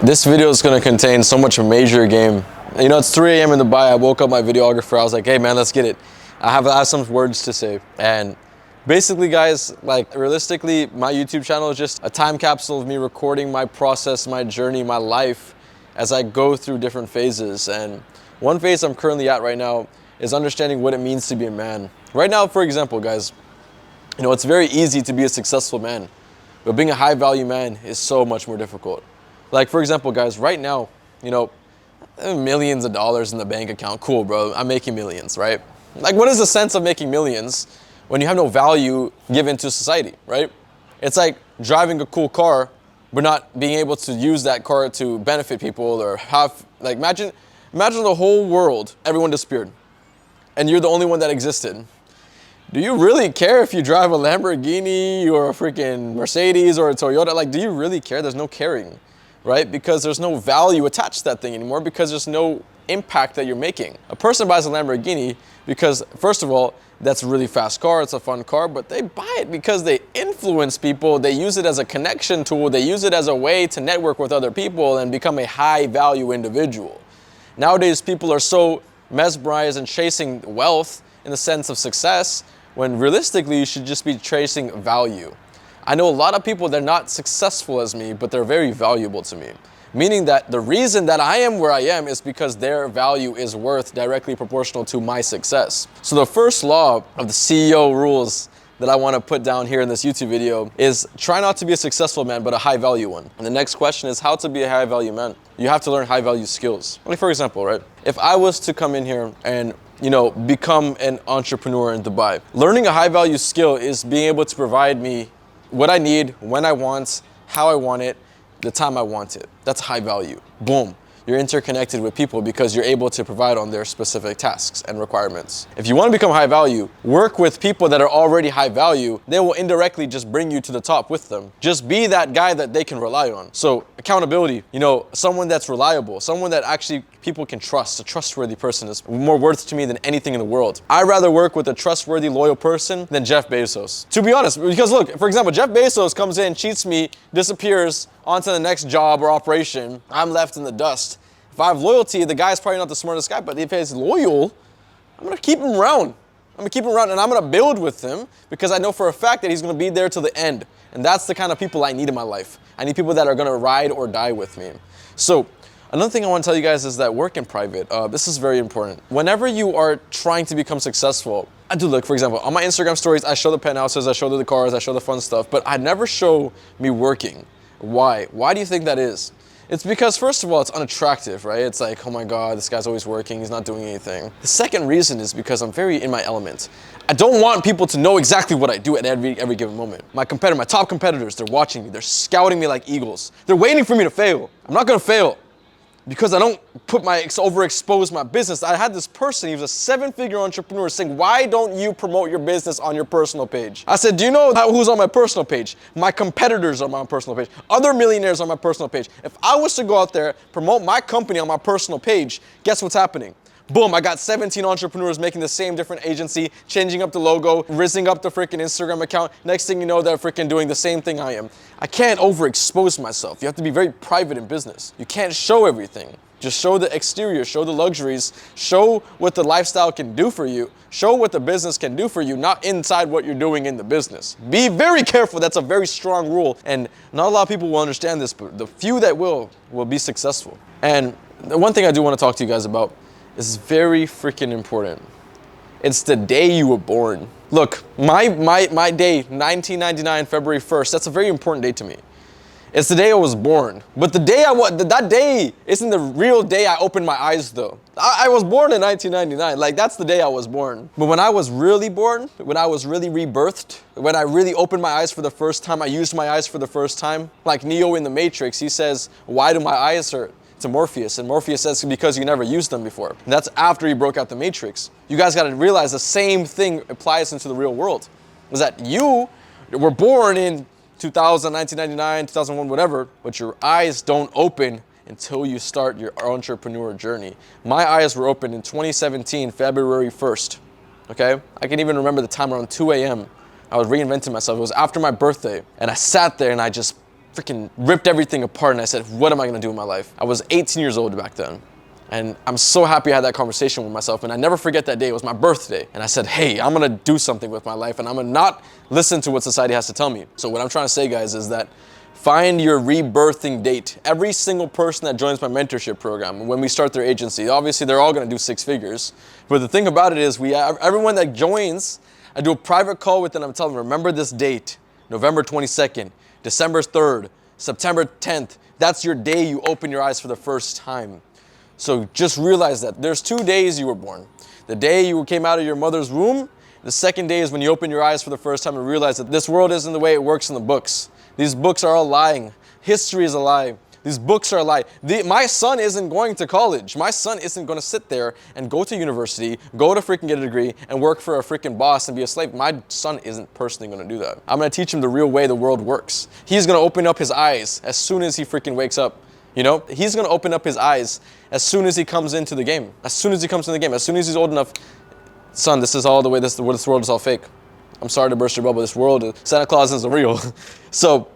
This video is going to contain so much major game. You know, it's 3 a.m. in Dubai. I woke up my videographer. I was like, hey man, let's get it. I have some words to say. And basically guys, like realistically, my YouTube channel is just a time capsule of me recording my process, my journey, my life as I go through different phases. And one phase I'm currently at right now is understanding what it means to be a man. Right now, for example, guys, you know, it's very easy to be a successful man, but being a high value man is so much more difficult. Like, for example, guys, right now, you know, millions of dollars in the bank account. Cool, bro. I'm making millions, right? Like, what is the sense of making millions when you have no value given to society, right? It's like driving a cool car, but not being able to use that car to benefit people or have, like, imagine the whole world, everyone disappeared, and you're the only one that existed. Do you really care if you drive a Lamborghini or a freaking Mercedes or a Toyota? Like, do you really care? There's no caring. Right? Because there's no value attached to that thing anymore because there's no impact that you're making. A person buys a Lamborghini because, first of all, that's a really fast car, it's a fun car, but they buy it because they influence people, they use it as a connection tool, they use it as a way to network with other people and become a high value individual. Nowadays, people are so mesmerized and chasing wealth in the sense of success, when realistically, you should just be chasing value. I know a lot of people that are not successful as me, but they're very valuable to me. Meaning that the reason that I am where I am is because their value is worth directly proportional to my success. So the first law of the CEO rules that I want to put down here in this YouTube video is try not to be a successful man, but a high value one. And the next question is how to be a high value man. You have to learn high value skills. Like, for example, right? If I was to come in here and become an entrepreneur in Dubai, learning a high value skill is being able to provide me what I need, when I want, how I want it, the time I want it. That's high value. Boom. You're interconnected with people because you're able to provide on their specific tasks and requirements. If you want to become high value, work with people that are already high value. They will indirectly just bring you to the top with them. Just be that guy that they can rely on. So accountability, someone that's reliable, someone that actually people can trust. A trustworthy person is more worth to me than anything in the world. I'd rather work with a trustworthy, loyal person than Jeff Bezos. To be honest, because look, for example, Jeff Bezos comes in, cheats me, disappears, onto the next job or operation. I'm left in the dust. If I have loyalty, the guy's probably not the smartest guy, but if he's loyal, I'm gonna keep him around. I'm gonna keep him around and I'm gonna build with him because I know for a fact that he's gonna be there till the end. And that's the kind of people I need in my life. I need people that are gonna ride or die with me. So another thing I wanna tell you guys is that work in private. This is very important. Whenever you are trying to become successful, I do look, for example, on my Instagram stories, I show the penthouses, I show the cars, I show the fun stuff, but I never show me working. Why? Why do you think that is? It's because, first of all, it's unattractive, right? It's like, oh my God, this guy's always working, he's not doing anything. The second reason is because I'm very in my element. I don't want people to know exactly what I do at every given moment. My top competitors, they're watching me, they're scouting me like eagles. They're waiting for me to fail. I'm not gonna fail because I don't overexpose my business. I had this person, he was a 7-figure entrepreneur saying, why don't you promote your business on your personal page? I said, do you know who's on my personal page? My competitors are on my personal page. Other millionaires on my personal page. If I was to go out there, promote my company on my personal page, guess what's happening? Boom, I got 17 entrepreneurs making the same different agency, changing up the logo, rizzing up the freaking Instagram account. Next thing you know, they're freaking doing the same thing I am. I can't overexpose myself. You have to be very private in business. You can't show everything. Just show the exterior, show the luxuries, show what the lifestyle can do for you, show what the business can do for you, not inside what you're doing in the business. Be very careful. That's a very strong rule. And not a lot of people will understand this, but the few that will be successful. And the one thing I do want to talk to you guys about is very freaking important. It's the day you were born. Look, my day, 1999, February 1st, that's a very important day to me. It's the day I was born. But the day that day isn't the real day I opened my eyes though. I was born in 1999, like that's the day I was born. But when I was really born, when I was really rebirthed, when I really opened my eyes for the first time, I used my eyes for the first time, like Neo in the Matrix, he says, why do my eyes hurt? To Morpheus, and Morpheus says because you never used them before. And that's after he broke out the Matrix. You guys got to realize the same thing applies into the real world. Is that you were born in 2000, 1999, 2001, whatever, but your eyes don't open until you start your entrepreneur journey. My eyes were open in 2017, February 1st. Okay? I can even remember the time around 2 a.m. I was reinventing myself. It was after my birthday, and I sat there and I just freaking ripped everything apart and I said, what am I gonna do in my life? I was 18 years old back then. And I'm so happy I had that conversation with myself. And I never forget that day. It was my birthday. And I said, hey, I'm gonna do something with my life and I'm gonna not listen to what society has to tell me. So what I'm trying to say, guys, is that find your rebirthing date. Every single person that joins my mentorship program, when we start their agency, obviously they're all gonna do 6 figures. But the thing about it is everyone that joins, I do a private call with them. I'm telling them, remember this date, November 22nd, December 3rd, September 10th. That's your day you open your eyes for the first time. So just realize that there's 2 days you were born. The day you came out of your mother's womb, the second day is when you open your eyes for the first time and realize that this world isn't the way it works in the books. These books are all lying. History is a lie. These books are a lie. My son isn't going to college. My son isn't going to sit there and go to university, go to freaking get a degree, and work for a freaking boss and be a slave. My son isn't personally going to do that. I'm going to teach him the real way the world works. He's going to open up his eyes as soon as he freaking wakes up. You know, he's going to open up his eyes as soon as he comes into the game. As soon as he comes into the game, as soon as he's old enough, son, this is all the way, this world is all fake. I'm sorry to burst your bubble. This world, Santa Claus isn't real. So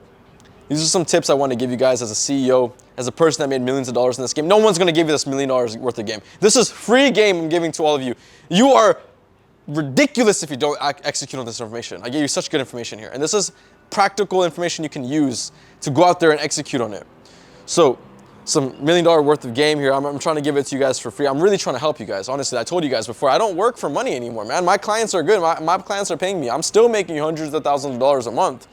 these are some tips I want to give you guys as a CEO, as a person that made millions of dollars in this game. No one's going to give you this $1 million worth of game. This is free game I'm giving to all of you. You are ridiculous if you don't execute on this information. I gave you such good information here. And this is practical information you can use to go out there and execute on it. So some $1 million worth of game here. I'm trying to give it to you guys for free. I'm really trying to help you guys. Honestly, I told you guys before, I don't work for money anymore, man. My clients are good. My clients are paying me. I'm still making hundreds of thousands of dollars a month.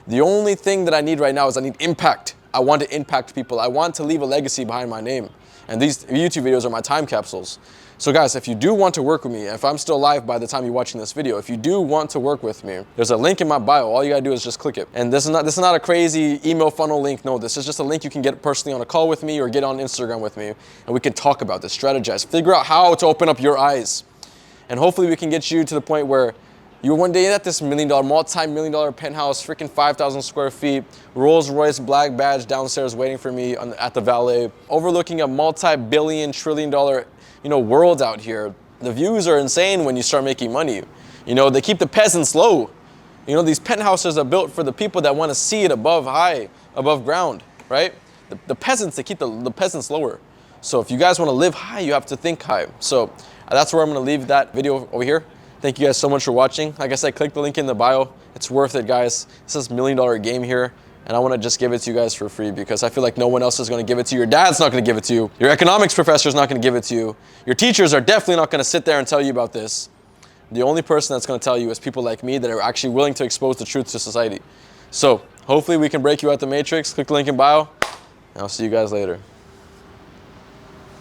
The only thing that I need right now is I need impact. I want to impact people. I want to leave a legacy behind my name. And these YouTube videos are my time capsules. So guys, if you do want to work with me, if I'm still alive by the time you're watching this video, if you do want to work with me, there's a link in my bio. All you gotta do is just click it. And this is not a crazy email funnel link. No, this is just a link you can get personally on a call with me or get on Instagram with me. And we can talk about this, strategize, figure out how to open up your eyes. And hopefully we can get you to the point where you one day at this multi-million dollar penthouse, freaking 5,000 square feet, Rolls Royce black badge downstairs waiting for me at the valet, overlooking a multi-billion, trillion-dollar, world out here. The views are insane when you start making money. They keep the peasants low. These penthouses are built for the people that want to see it above ground, right? The peasants, they keep the peasants lower. So if you guys want to live high, you have to think high. So that's where I'm going to leave that video over here. Thank you guys so much for watching. Like I said, click the link in the bio. It's worth it, guys. This is $1 million game here. And I want to just give it to you guys for free because I feel like no one else is going to give it to you. Your dad's not going to give it to you. Your economics professor is not going to give it to you. Your teachers are definitely not going to sit there and tell you about this. The only person that's going to tell you is people like me that are actually willing to expose the truth to society. So hopefully we can break you out the matrix. Click the link in bio, and I'll see you guys later.